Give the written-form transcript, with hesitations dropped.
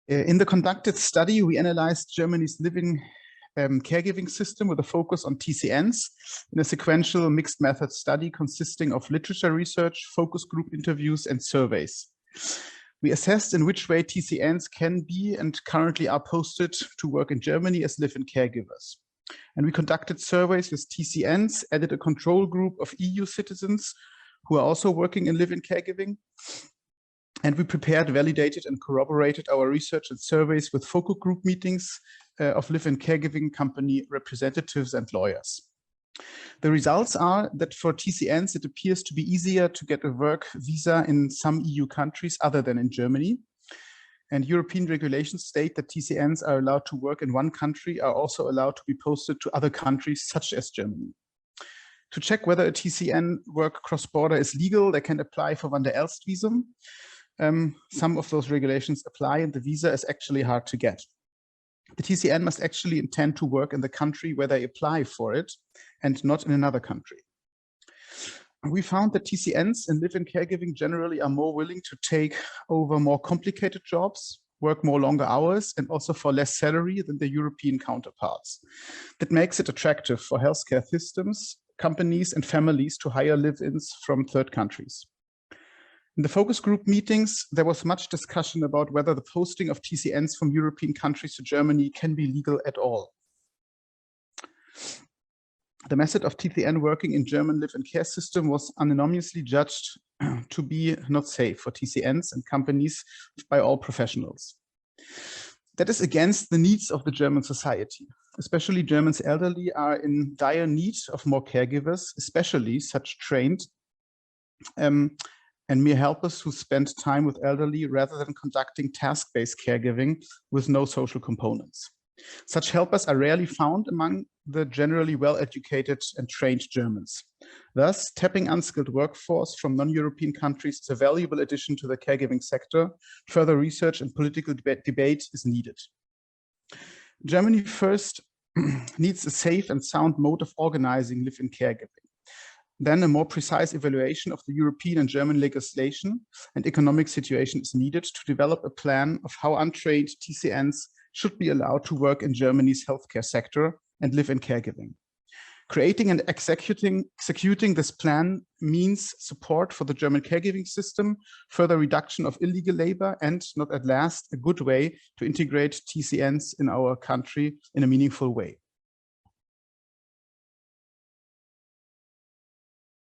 In the conducted study, we analyzed Germany's living caregiving system with a focus on TCNs in a sequential mixed method study consisting of literature research, focus group interviews, and surveys. We assessed in which way TCNs can be and currently are posted to work in Germany as live-in caregivers. And we conducted surveys with TCNs, added a control group of EU citizens who are also working in live-in caregiving. And we prepared, validated, and corroborated our research and surveys with focal group meetings of live-in caregiving company representatives and lawyers. The results are that for TCNs, it appears to be easier to get a work visa in some EU countries other than in Germany. And European regulations state that TCNs are allowed to work in one country, are also allowed to be posted to other countries, such as Germany. To check whether a TCN work cross-border is legal, they can apply for Wandererstvisum. Some of those regulations apply, and the visa is actually hard to get. The TCN must actually intend to work in the country where they apply for it and not in another country. We found that TCNs in live-in caregiving generally are more willing to take over more complicated jobs, work more longer hours, and also for less salary than their European counterparts. That makes it attractive for healthcare systems, companies, and families to hire live-ins from third countries. In the focus group meetings, there was much discussion about whether the posting of TCNs from European countries to Germany can be legal at all. The method of TCN working in German live-in care system was unanimously judged to be not safe for TCNs and companies by all professionals. That is against the needs of the German society. Especially Germans elderly are in dire need of more caregivers, especially such trained and mere helpers who spend time with elderly rather than conducting task-based caregiving with no social components. Such helpers are rarely found among the generally well-educated and trained Germans. Thus, tapping unskilled workforce from non-European countries is a valuable addition to the caregiving sector. Further research and political debate is needed. Germany first needs a safe and sound mode of organizing live-in caregiving. Then a more precise evaluation of the European and German legislation and economic situation is needed to develop a plan of how untrained TCNs should be allowed to work in Germany's healthcare sector and live in caregiving. Creating and executing this plan means support for the German caregiving system, further reduction of illegal labor, and not at last, a good way to integrate TCNs in our country in a meaningful way.